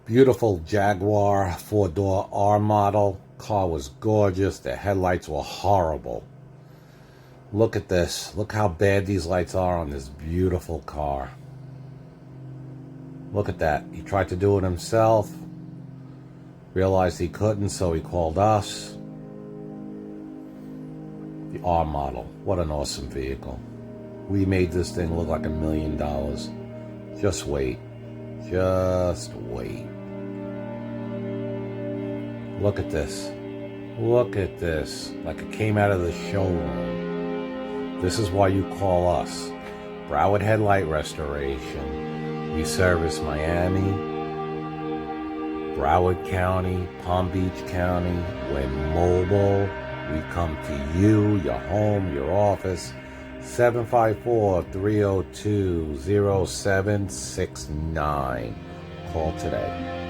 Beautiful Jaguar four-door R model. Car was gorgeous. The headlights were horrible. Look at this. Look how bad these lights are on this beautiful car. Look at that. He tried to do it himself. Realized he couldn't, so he called us. The R model. What an awesome vehicle. We made this thing look like $1 million. Just wait. Just wait. Look at this. Look at this. Like it came out of the showroom. This is why you call us. Broward Headlight Restoration. We service Miami, Broward County, Palm Beach County. We're mobile. We come to you, your home, your office. 754-302-0769. Call today.